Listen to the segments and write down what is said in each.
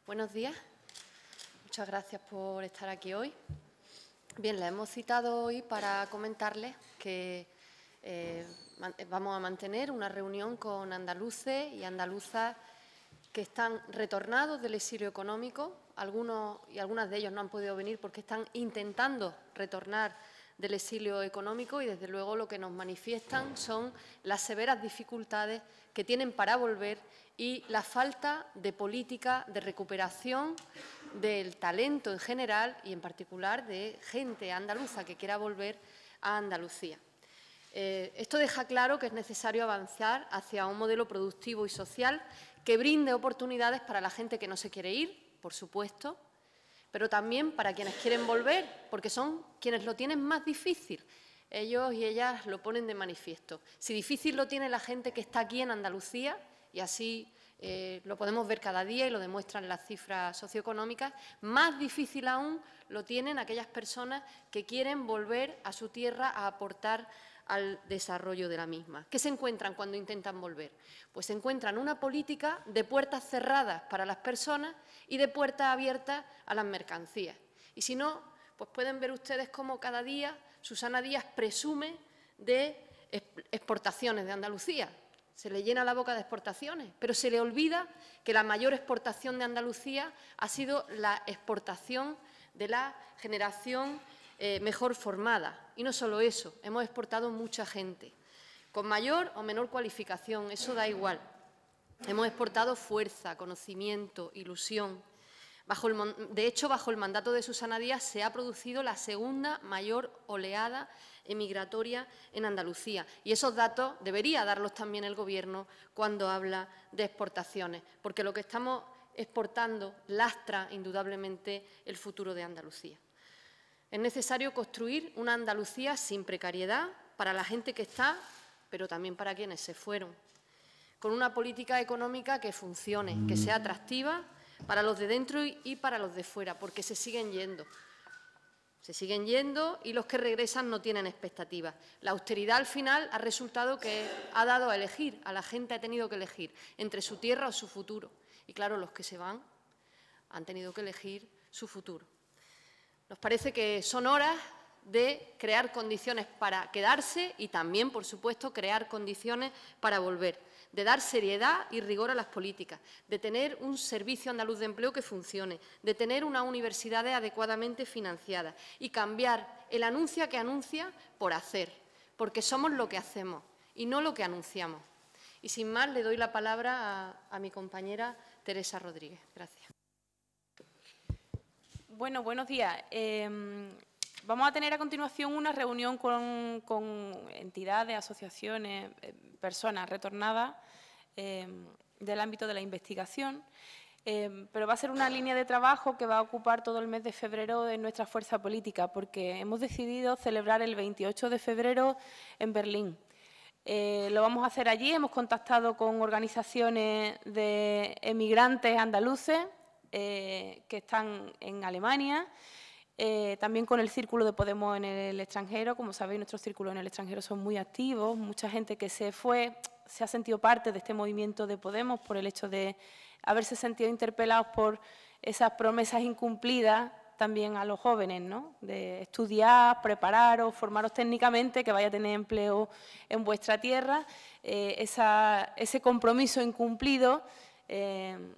Buenos días. Muchas gracias por estar aquí hoy. Bien, la hemos citado hoy para comentarles que vamos a mantener una reunión con andaluces y andaluzas que están retornados del exilio económico. Algunos y algunas de ellos no han podido venir porque están intentando retornar del exilio económico y, desde luego, lo que nos manifiestan son las severas dificultades que tienen para volver y la falta de política de recuperación del talento en general y, en particular, de gente andaluza que quiera volver a Andalucía. Esto deja claro que es necesario avanzar hacia un modelo productivo y social que brinde oportunidades para la gente que no se quiere ir, por supuesto, pero también para quienes quieren volver, porque son quienes lo tienen más difícil. Ellos y ellas lo ponen de manifiesto. Si difícil lo tiene la gente que está aquí en Andalucía, y así lo podemos ver cada día y lo demuestran las cifras socioeconómicas, más difícil aún lo tienen aquellas personas que quieren volver a su tierra a aportar al desarrollo de la misma. ¿Qué se encuentran cuando intentan volver? Pues se encuentran una política de puertas cerradas para las personas y de puertas abiertas a las mercancías. Y si no, pues pueden ver ustedes cómo cada día Susana Díaz presume de exportaciones de Andalucía. Se le llena la boca de exportaciones, pero se le olvida que la mayor exportación de Andalucía ha sido la exportación de la generación mejor formada. Y no solo eso, hemos exportado mucha gente, con mayor o menor cualificación, eso da igual. Hemos exportado fuerza, conocimiento, ilusión. De hecho, bajo el mandato de Susana Díaz se ha producido la segunda mayor oleada emigratoria en Andalucía. Y esos datos debería darlos también el Gobierno cuando habla de exportaciones, porque lo que estamos exportando lastra indudablemente el futuro de Andalucía. Es necesario construir una Andalucía sin precariedad para la gente que está, pero también para quienes se fueron, con una política económica que funcione, que sea atractiva para los de dentro y para los de fuera, porque se siguen yendo. Se siguen yendo y los que regresan no tienen expectativas. La austeridad al final ha resultado que ha dado a elegir, a la gente ha tenido que elegir entre su tierra o su futuro. Y claro, los que se van han tenido que elegir su futuro. Nos parece que son horas de crear condiciones para quedarse y también, por supuesto, crear condiciones para volver, de dar seriedad y rigor a las políticas, de tener un servicio andaluz de empleo que funcione, de tener unas universidades adecuadamente financiadas y cambiar el anuncio que anuncia por hacer, porque somos lo que hacemos y no lo que anunciamos. Y sin más, le doy la palabra a mi compañera Teresa Rodríguez. Gracias. Bueno, buenos días. Vamos a tener a continuación una reunión con entidades, asociaciones, personas retornadas del ámbito de la investigación, pero va a ser una línea de trabajo que va a ocupar todo el mes de febrero de nuestra fuerza política, porque hemos decidido celebrar el 28 de febrero en Berlín. Lo vamos a hacer allí, hemos contactado con organizaciones de emigrantes andaluces que están en Alemania, también con el Círculo de Podemos en el extranjero. Como sabéis, nuestros círculos en el extranjero son muy activos. Mucha gente que se fue se ha sentido parte de este movimiento de Podemos por el hecho de haberse sentido interpelados por esas promesas incumplidas también a los jóvenes, ¿no? De estudiar, prepararos, formaros técnicamente, que vaya a tener empleo en vuestra tierra. Ese compromiso incumplido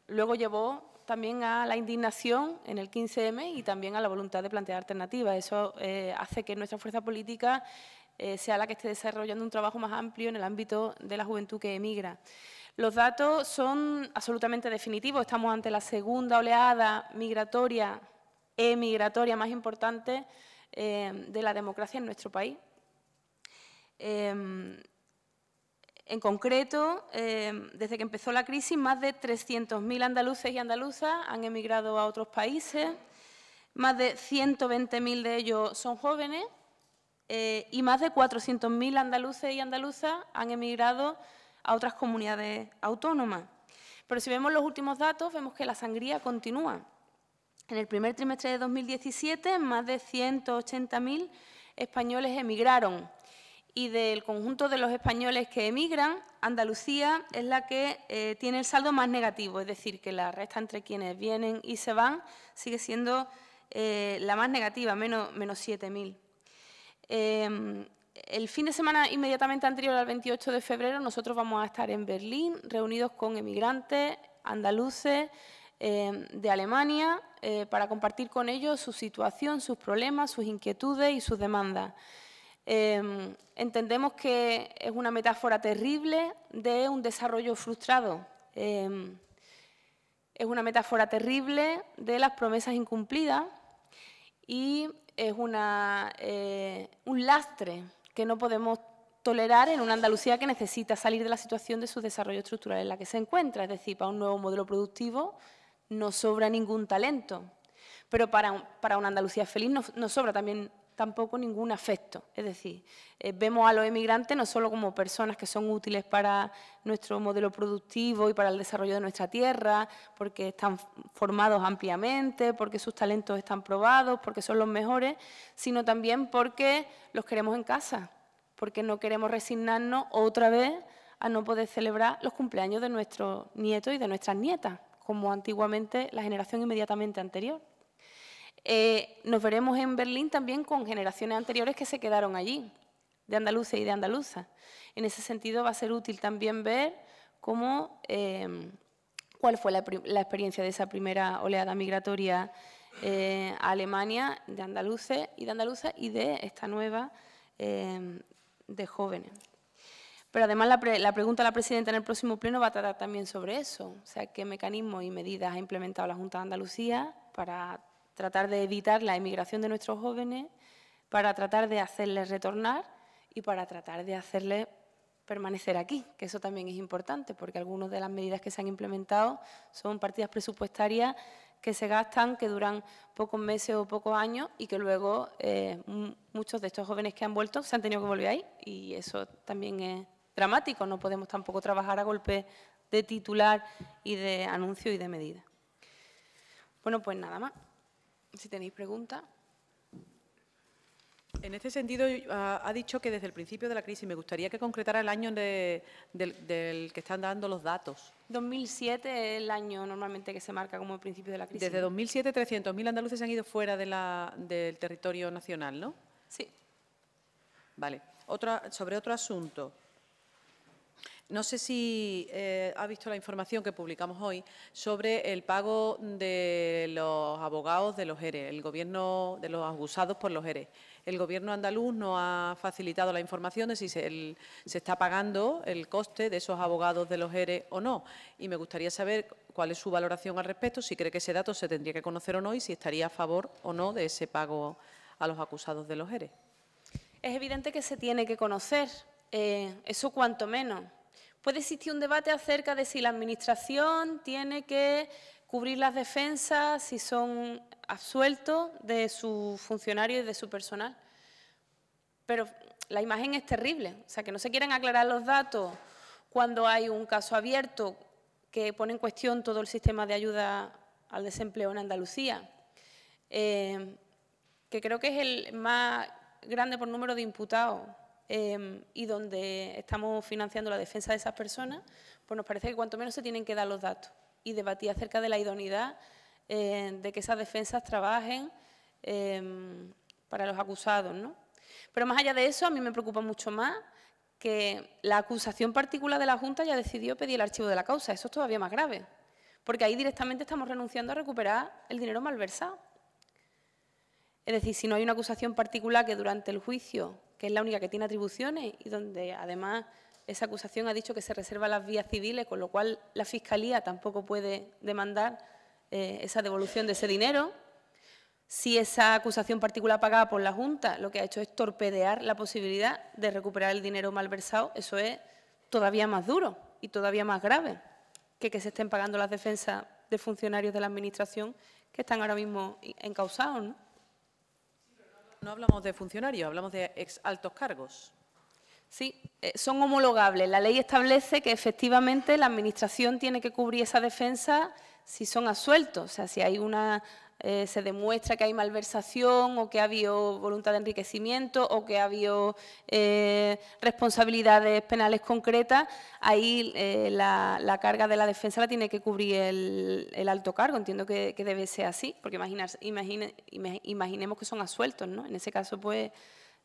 luego llevó también a la indignación en el 15M y también a la voluntad de plantear alternativas. Eso hace que nuestra fuerza política sea la que esté desarrollando un trabajo más amplio en el ámbito de la juventud que emigra. Los datos son absolutamente definitivos. Estamos ante la segunda oleada migratoria, emigratoria más importante de la democracia en nuestro país. En concreto, desde que empezó la crisis, más de 300.000 andaluces y andaluzas han emigrado a otros países, más de 120.000 de ellos son jóvenes y más de 400.000 andaluces y andaluzas han emigrado a otras comunidades autónomas. Pero si vemos los últimos datos, vemos que la sangría continúa. En el primer trimestre de 2017, más de 180.000 españoles emigraron. y del conjunto de los españoles que emigran, Andalucía es la que tiene el saldo más negativo, es decir, que la resta entre quienes vienen y se van sigue siendo la más negativa, menos 7.000. El fin de semana inmediatamente anterior al 28 de febrero nosotros vamos a estar en Berlín, reunidos con emigrantes andaluces de Alemania, para compartir con ellos su situación, sus problemas, sus inquietudes y sus demandas. Entendemos que es una metáfora terrible de un desarrollo frustrado. Es una metáfora terrible de las promesas incumplidas y es un lastre que no podemos tolerar en una Andalucía que necesita salir de la situación de su desarrollo estructural en la que se encuentra. Es decir, para un nuevo modelo productivo no sobra ningún talento, pero para una Andalucía feliz no sobra tampoco ningún afecto. Es decir, vemos a los emigrantes no solo como personas que son útiles para nuestro modelo productivo y para el desarrollo de nuestra tierra, porque están formados ampliamente, porque sus talentos están probados, porque son los mejores, sino también porque los queremos en casa, porque no queremos resignarnos otra vez a no poder celebrar los cumpleaños de nuestros nietos y de nuestras nietas, como antiguamente la generación inmediatamente anterior. Nos veremos en Berlín también con generaciones anteriores que se quedaron allí, de andaluces y de andaluzas. En ese sentido va a ser útil también ver cuál fue la experiencia de esa primera oleada migratoria a Alemania, de andaluces y de andaluzas, y de esta nueva de jóvenes. Pero además la pregunta a la presidenta en el próximo pleno va a tratar también sobre eso, o sea, qué mecanismos y medidas ha implementado la Junta de Andalucía para tratar de evitar la emigración de nuestros jóvenes, para tratar de hacerles retornar y para tratar de hacerles permanecer aquí, que eso también es importante, porque algunas de las medidas que se han implementado son partidas presupuestarias que se gastan, que duran pocos meses o pocos años y que luego muchos de estos jóvenes que han vuelto se han tenido que volver ahí, y eso también es dramático. No podemos tampoco trabajar a golpe de titular y de anuncio y de medida. Bueno, pues nada más. Si tenéis preguntas. En este sentido, ha dicho que desde el principio de la crisis, me gustaría que concretara el año del que están dando los datos. 2007 es el año normalmente que se marca como el principio de la crisis. Desde 2007, 300.000 andaluces se han ido fuera del territorio nacional, ¿no? Sí. Vale. Sobre otro asunto. No sé si ha visto la información que publicamos hoy sobre el pago de los abogados de los ERE, el gobierno de los acusados por los ERE. El Gobierno andaluz no ha facilitado la información de si se está pagando el coste de esos abogados de los ERE o no. Y me gustaría saber cuál es su valoración al respecto, si cree que ese dato se tendría que conocer o no y si estaría a favor o no de ese pago a los acusados de los ERE. Es evidente que se tiene que conocer, eso cuanto menos. Puede existir un debate acerca de si la Administración tiene que cubrir las defensas, si son absueltos de sus funcionarios y de su personal. Pero la imagen es terrible. O sea, que no se quieren aclarar los datos cuando hay un caso abierto que pone en cuestión todo el sistema de ayuda al desempleo en Andalucía, que creo que es el más grande por número de imputados, y donde estamos financiando la defensa de esas personas, pues nos parece que cuanto menos se tienen que dar los datos y debatir acerca de la idoneidad de que esas defensas trabajen para los acusados, ¿no? Pero más allá de eso, a mí me preocupa mucho más que la acusación particular de la Junta ya decidió pedir el archivo de la causa. Eso es todavía más grave, porque ahí directamente estamos renunciando a recuperar el dinero malversado. Es decir, si no hay una acusación particular que durante el juicio, que es la única que tiene atribuciones y donde además esa acusación ha dicho que se reserva las vías civiles, con lo cual la Fiscalía tampoco puede demandar esa devolución de ese dinero. Si esa acusación particular pagada por la Junta lo que ha hecho es torpedear la posibilidad de recuperar el dinero malversado, eso es todavía más duro y todavía más grave que se estén pagando las defensas de funcionarios de la Administración que están ahora mismo encausados, ¿no? No hablamos de funcionarios, hablamos de ex altos cargos. Sí, son homologables. La ley establece que efectivamente la Administración tiene que cubrir esa defensa si son absueltos. O sea, si hay una se demuestra que hay malversación o que ha habido voluntad de enriquecimiento o que ha habido responsabilidades penales concretas, ahí la carga de la defensa la tiene que cubrir el alto cargo. Entiendo que debe ser así, porque imaginemos que son absueltos, ¿no? En ese caso, pues,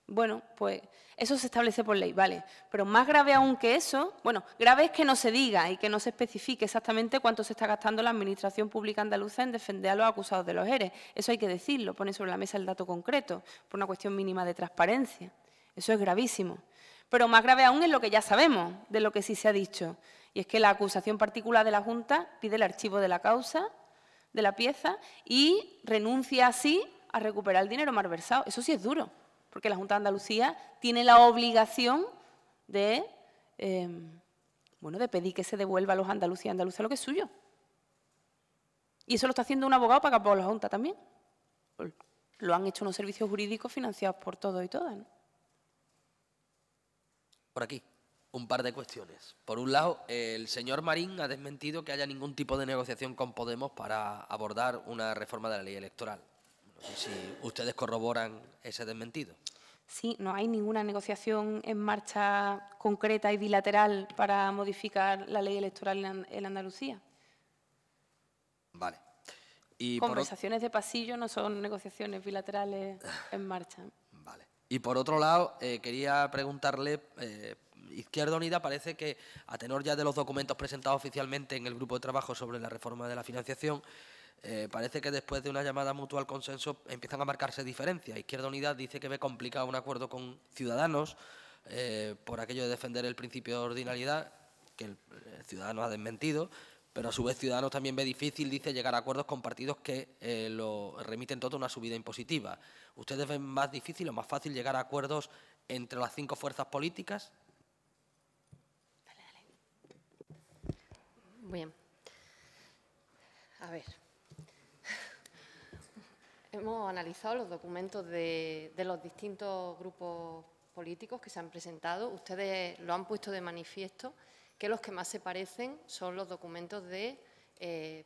bueno, pues eso se establece por ley, vale. Pero más grave aún que eso, bueno, grave es que no se diga y que no se especifique exactamente cuánto se está gastando la Administración Pública Andaluza en defender a los acusados de los ERE. Eso hay que decirlo, poner sobre la mesa el dato concreto, por una cuestión mínima de transparencia. Eso es gravísimo. Pero más grave aún es lo que ya sabemos, de lo que sí se ha dicho, y es que la acusación particular de la Junta pide el archivo de la causa, de la pieza, y renuncia así a recuperar el dinero malversado. Eso sí es duro, porque la Junta de Andalucía tiene la obligación de, de pedir que se devuelva a los andaluces y andaluzas lo que es suyo. Y eso lo está haciendo un abogado pagado por la Junta también. Lo han hecho unos servicios jurídicos financiados por todos y todas, ¿no? Por aquí, un par de cuestiones. Por un lado, el señor Marín ha desmentido que haya ningún tipo de negociación con Podemos para abordar una reforma de la ley electoral. No sé si ustedes corroboran ese desmentido. Sí, no hay ninguna negociación en marcha concreta y bilateral para modificar la ley electoral en Andalucía. Vale. Y conversaciones de pasillo no son negociaciones bilaterales en marcha. Vale. Y por otro lado, quería preguntarle, Izquierda Unida parece que, a tenor ya de los documentos presentados oficialmente en el grupo de trabajo sobre la reforma de la financiación, parece que después de una llamada mutua al consenso empiezan a marcarse diferencias. Izquierda Unida dice que ve complicado un acuerdo con Ciudadanos por aquello de defender el principio de ordinariedad, que el Ciudadanos ha desmentido, pero a su vez Ciudadanos también ve difícil, dice, llegar a acuerdos con partidos que lo remiten todo a una subida impositiva. ¿Ustedes ven más difícil o más fácil llegar a acuerdos entre las 5 fuerzas políticas? Bien. A ver. Hemos analizado los documentos de los distintos grupos políticos que se han presentado. Ustedes lo han puesto de manifiesto, que los que más se parecen son los documentos de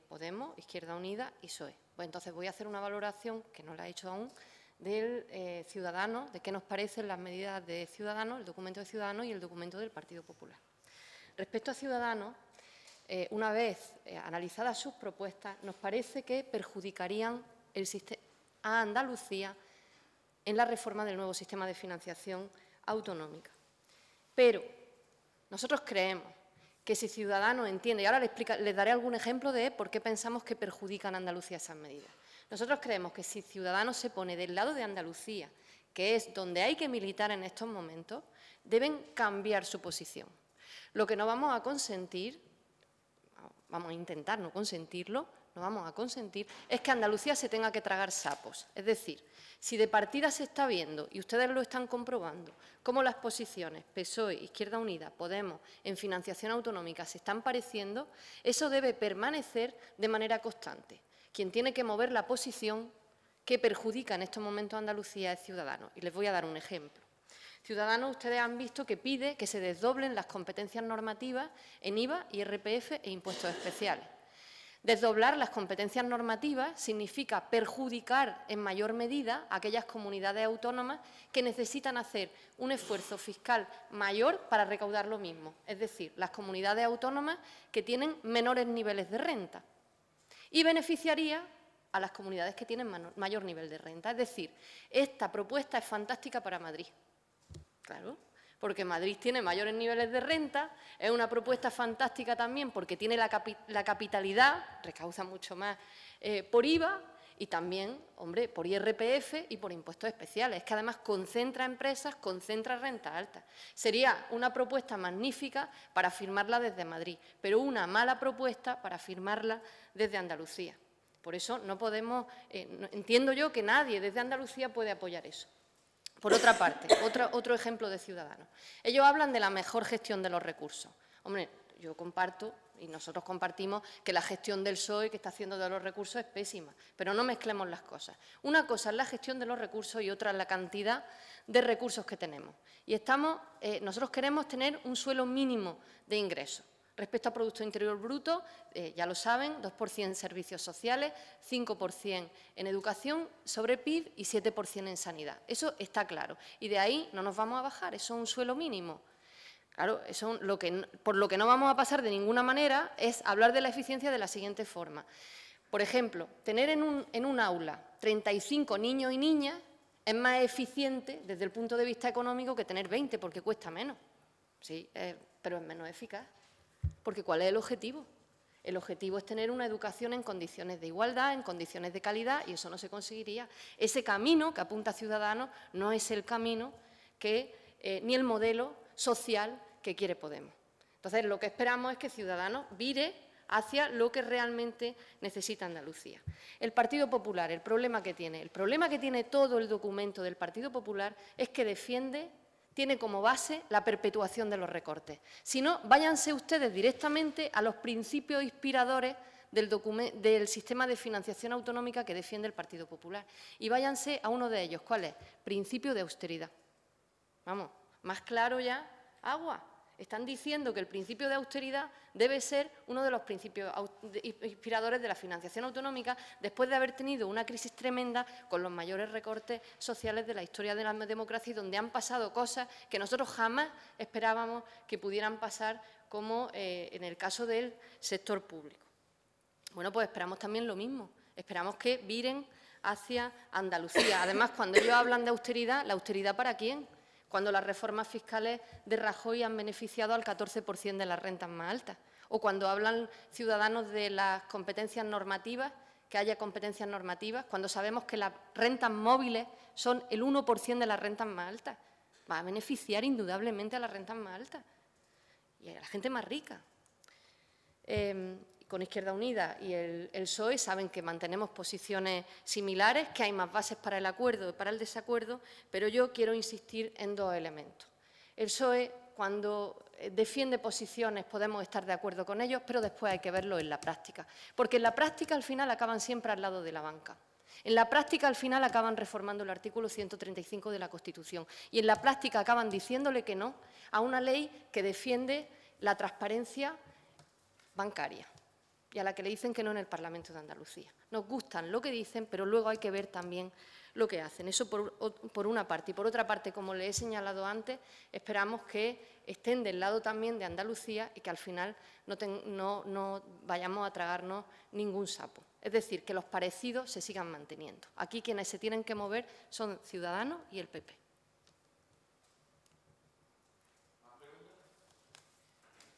Podemos, Izquierda Unida y PSOE. Pues entonces voy a hacer una valoración, que no la he hecho aún, del Ciudadanos, de qué nos parecen las medidas de Ciudadanos, el documento de Ciudadanos y el documento del Partido Popular. Respecto a Ciudadanos, una vez analizadas sus propuestas, nos parece que perjudicarían a Andalucía en la reforma del nuevo sistema de financiación autonómica. Pero nosotros creemos que si Ciudadanos entiende, y ahora les daré algún ejemplo de por qué pensamos que perjudican a Andalucía esas medidas. Nosotros creemos que si Ciudadanos se pone del lado de Andalucía, que es donde hay que militar en estos momentos, deben cambiar su posición. Lo que no vamos a consentir, vamos a intentar no consentirlo, no vamos a consentir, es que Andalucía se tenga que tragar sapos. Es decir, si de partida se está viendo, y ustedes lo están comprobando, cómo las posiciones PSOE, Izquierda Unida, Podemos, en financiación autonómica se están pareciendo, eso debe permanecer de manera constante. Quien tiene que mover la posición que perjudica en estos momentos a Andalucía es Ciudadanos. Y les voy a dar un ejemplo. Ciudadanos, ustedes han visto que pide que se desdoblen las competencias normativas en IVA, IRPF e impuestos especiales. Desdoblar las competencias normativas significa perjudicar en mayor medida a aquellas comunidades autónomas que necesitan hacer un esfuerzo fiscal mayor para recaudar lo mismo, es decir, las comunidades autónomas que tienen menores niveles de renta. Y beneficiaría a las comunidades que tienen mayor nivel de renta. Es decir, esta propuesta es fantástica para Madrid. Claro, porque Madrid tiene mayores niveles de renta, es una propuesta fantástica también porque tiene la capitalidad, recauda mucho más por IVA y también, hombre, por IRPF y por impuestos especiales. Es que además concentra empresas, concentra renta alta. Sería una propuesta magnífica para firmarla desde Madrid, pero una mala propuesta para firmarla desde Andalucía. Por eso no podemos, entiendo yo que nadie desde Andalucía puede apoyar eso. Por otra parte, otro ejemplo de Ciudadanos. Ellos hablan de la mejor gestión de los recursos. Hombre, yo comparto y nosotros compartimos que la gestión del PSOE que está haciendo de los recursos es pésima, pero no mezclemos las cosas. Una cosa es la gestión de los recursos y otra es la cantidad de recursos que tenemos. Y nosotros queremos tener un suelo mínimo de ingresos. Respecto a Producto Interior Bruto, ya lo saben, 2% en servicios sociales, 5% en educación sobre PIB y 7% en sanidad. Eso está claro. Y de ahí no nos vamos a bajar, eso es un suelo mínimo. Claro, eso por lo que no vamos a pasar de ninguna manera es hablar de la eficiencia de la siguiente forma. Por ejemplo, tener en un aula 35 niños y niñas es más eficiente desde el punto de vista económico que tener 20, porque cuesta menos. Sí, pero es menos eficaz. Porque ¿cuál es el objetivo? El objetivo es tener una educación en condiciones de igualdad, en condiciones de calidad, y eso no se conseguiría. Ese camino que apunta Ciudadanos no es el camino ni el modelo social que quiere Podemos. Entonces, lo que esperamos es que Ciudadanos vire hacia lo que realmente necesita Andalucía. El Partido Popular, el problema que tiene todo el documento del Partido Popular es que tiene como base la perpetuación de los recortes. Si no, váyanse ustedes directamente a los principios inspiradores del sistema de financiación autonómica que defiende el Partido Popular. Y váyanse a uno de ellos. ¿Cuál es? Principio de austeridad. Vamos, más claro ya, agua. Están diciendo que el principio de austeridad debe ser uno de los principios inspiradores de la financiación autonómica después de haber tenido una crisis tremenda con los mayores recortes sociales de la historia de la democracia y donde han pasado cosas que nosotros jamás esperábamos que pudieran pasar, como en el caso del sector público. Bueno, pues esperamos también lo mismo. Esperamos que viren hacia Andalucía. Además, cuando ellos hablan de austeridad, ¿la austeridad para quién? Cuando las reformas fiscales de Rajoy han beneficiado al 14% de las rentas más altas, o cuando hablan Ciudadanos de las competencias normativas, que haya competencias normativas, cuando sabemos que las rentas móviles son el 1% de las rentas más altas. Va a beneficiar indudablemente a las rentas más altas y a la gente más rica. Con Izquierda Unida y el PSOE saben que mantenemos posiciones similares, que hay más bases para el acuerdo y para el desacuerdo, pero yo quiero insistir en dos elementos. El PSOE, cuando defiende posiciones, podemos estar de acuerdo con ellos, pero después hay que verlo en la práctica, porque en la práctica al final acaban siempre al lado de la banca. En la práctica al final acaban reformando el artículo 135 de la Constitución y en la práctica acaban diciéndole que no a una ley que defiende la transparencia bancaria y a la que le dicen que no en el Parlamento de Andalucía. Nos gustan lo que dicen, pero luego hay que ver también lo que hacen. Eso por una parte. Y por otra parte, como les he señalado antes, esperamos que estén del lado también de Andalucía y que al final no vayamos a tragarnos ningún sapo. Es decir, que los parecidos se sigan manteniendo. Aquí quienes se tienen que mover son Ciudadanos y el PP.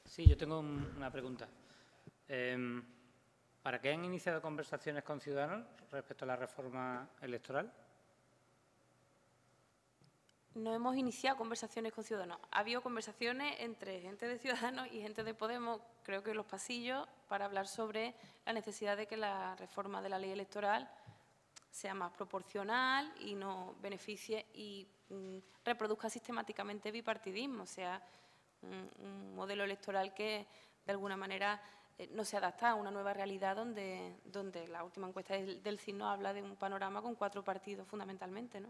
Sí, yo tengo una pregunta. ¿Para qué han iniciado conversaciones con Ciudadanos respecto a la reforma electoral? No hemos iniciado conversaciones con Ciudadanos. Ha habido conversaciones entre gente de Ciudadanos y gente de Podemos, creo que en los pasillos, para hablar sobre la necesidad de que la reforma de la ley electoral sea más proporcional y no beneficie y reproduzca sistemáticamente bipartidismo, o sea, un modelo electoral que, de alguna manera, no se adapta a una nueva realidad donde la última encuesta del CIS nos habla de un panorama con 4 partidos fundamentalmente, ¿no?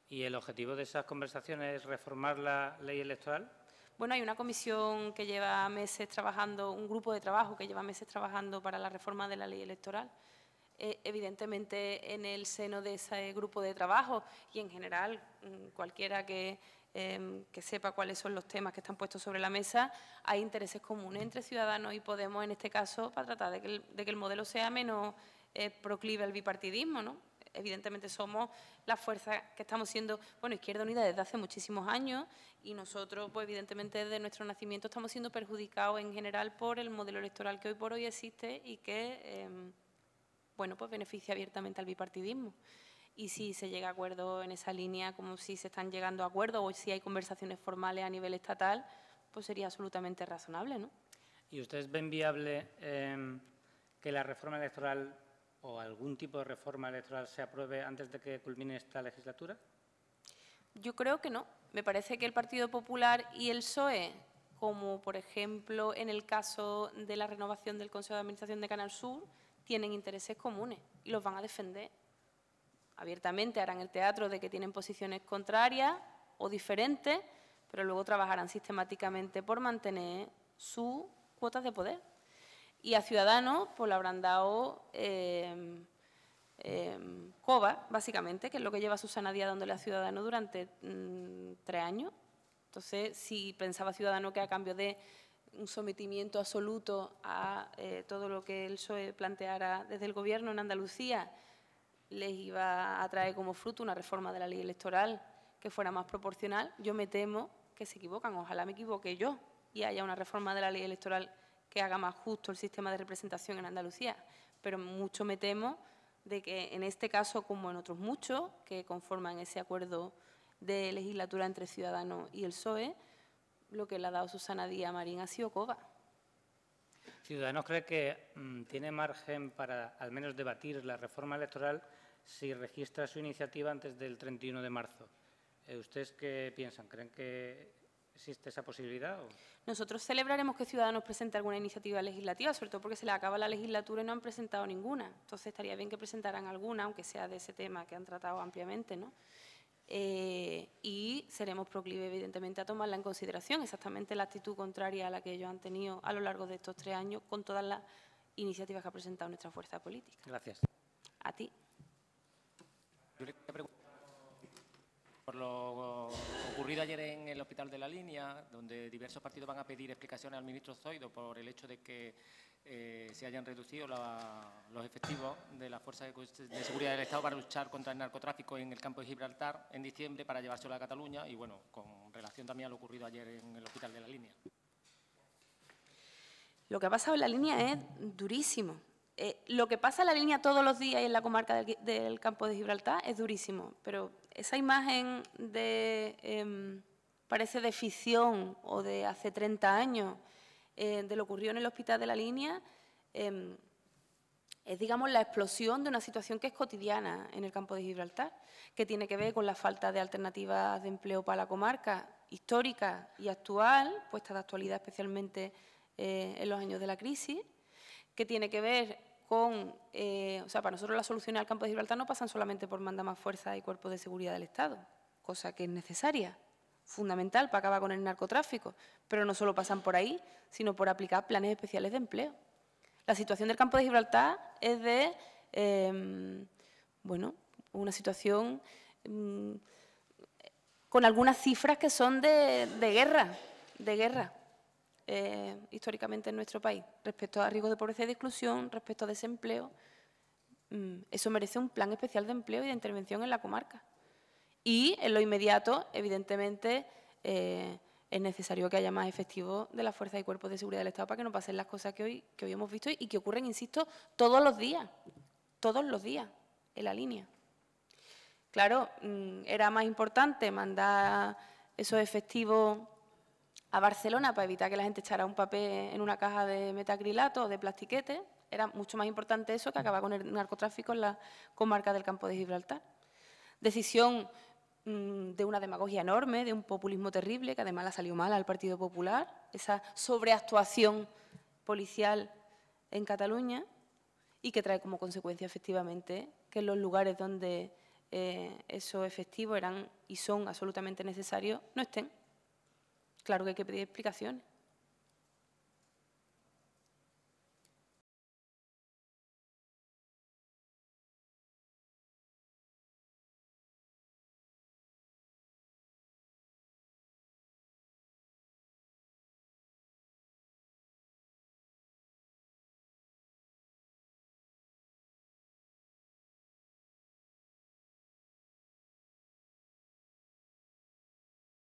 ¿Y el objetivo de esas conversaciones es reformar la ley electoral? Bueno, hay una comisión que lleva meses trabajando, un grupo de trabajo que lleva meses trabajando para la reforma de la ley electoral. Evidentemente, en el seno de ese grupo de trabajo y en general cualquiera que sepa cuáles son los temas que están puestos sobre la mesa, hay intereses comunes entre Ciudadanos y Podemos en este caso para tratar de que el modelo sea menos proclive al bipartidismo, ¿no? Evidentemente somos la fuerza que estamos siendo, bueno, Izquierda Unida desde hace muchísimos años y nosotros, pues evidentemente desde nuestro nacimiento estamos siendo perjudicados en general por el modelo electoral que hoy por hoy existe y que, bueno, pues beneficia abiertamente al bipartidismo. Y si se llega a acuerdo en esa línea, como si se están llegando a acuerdos o si hay conversaciones formales a nivel estatal, pues sería absolutamente razonable, ¿no? ¿Y ustedes ven viable que la reforma electoral o algún tipo de reforma electoral se apruebe antes de que culmine esta legislatura? Yo creo que no. Me parece que el Partido Popular y el PSOE, como por ejemplo en el caso de la renovación del Consejo de Administración de Canal Sur, tienen intereses comunes y los van a defender. Abiertamente harán el teatro de que tienen posiciones contrarias o diferentes, pero luego trabajarán sistemáticamente por mantener su cuotas de poder. Y a Ciudadanos pues le habrán dado COBA, básicamente, que es lo que lleva Susana Díaz dándole a Ciudadanos durante 3 años. Entonces, si pensaba Ciudadanos que a cambio de un sometimiento absoluto a todo lo que el PSOE planteara desde el Gobierno en Andalucía les iba a traer como fruto una reforma de la ley electoral que fuera más proporcional, yo me temo que se equivocan. Ojalá me equivoque yo y haya una reforma de la ley electoral que haga más justo el sistema de representación en Andalucía. Pero mucho me temo de que en este caso, como en otros muchos que conforman ese acuerdo de legislatura entre Ciudadanos y el PSOE, lo que le ha dado Susana Díaz Marín ha sido COBA. ¿Ciudadanos cree que tiene margen para al menos debatir la reforma electoral si registra su iniciativa antes del 31 de marzo? ¿Ustedes qué piensan? ¿Creen que existe esa posibilidad? ¿O? Nosotros celebraremos que Ciudadanos presente alguna iniciativa legislativa, sobre todo porque se le acaba la legislatura y no han presentado ninguna. Entonces, estaría bien que presentaran alguna, aunque sea de ese tema que han tratado ampliamente, ¿no? Y seremos proclives, evidentemente, a tomarla en consideración, exactamente la actitud contraria a la que ellos han tenido a lo largo de estos 3 años con todas las iniciativas que ha presentado nuestra fuerza política. Gracias. A ti. Yo le quería preguntar por lo ocurrido ayer en el Hospital de la Línea, donde diversos partidos van a pedir explicaciones al ministro Zoido por el hecho de que se hayan reducido los efectivos de las fuerzas de seguridad del Estado para luchar contra el narcotráfico en el campo de Gibraltar en diciembre para llevárselo a Cataluña y, bueno, con relación también a lo ocurrido ayer en el Hospital de la Línea. Lo que ha pasado en la Línea es durísimo. Lo que pasa en la Línea todos los días y en la comarca del campo de Gibraltar es durísimo, pero esa imagen parece de ficción o de hace 30 años de lo ocurrido en el Hospital de la Línea es, digamos, la explosión de una situación que es cotidiana en el campo de Gibraltar, que tiene que ver con la falta de alternativas de empleo para la comarca histórica y actual, puesta de actualidad especialmente en los años de la crisis, que tiene que ver con, o sea, para nosotros las soluciones al campo de Gibraltar no pasan solamente por mandar más fuerza y cuerpos de seguridad del Estado, cosa que es necesaria, fundamental para acabar con el narcotráfico, pero no solo pasan por ahí, sino por aplicar planes especiales de empleo. La situación del campo de Gibraltar es de, bueno, una situación con algunas cifras que son de guerra. Históricamente en nuestro país, respecto a riesgos de pobreza y de exclusión, respecto a desempleo. Eso merece un plan especial de empleo y de intervención en la comarca. Y en lo inmediato, evidentemente, es necesario que haya más efectivos de las fuerzas y cuerpos de seguridad del Estado para que no pasen las cosas que hoy hemos visto y que ocurren, insisto, todos los días en la línea. Claro, era más importante mandar esos efectivos a Barcelona para evitar que la gente echara un papel en una caja de metacrilato o de plastiquete. Era mucho más importante eso que acabar con el narcotráfico en la comarca del campo de Gibraltar. Decisión de una demagogia enorme, de un populismo terrible, que además le ha salido mal al Partido Popular, esa sobreactuación policial en Cataluña y que trae como consecuencia, efectivamente, que en los lugares donde esos efectivos eran y son absolutamente necesarios, no estén. Claro que hay que pedir explicaciones.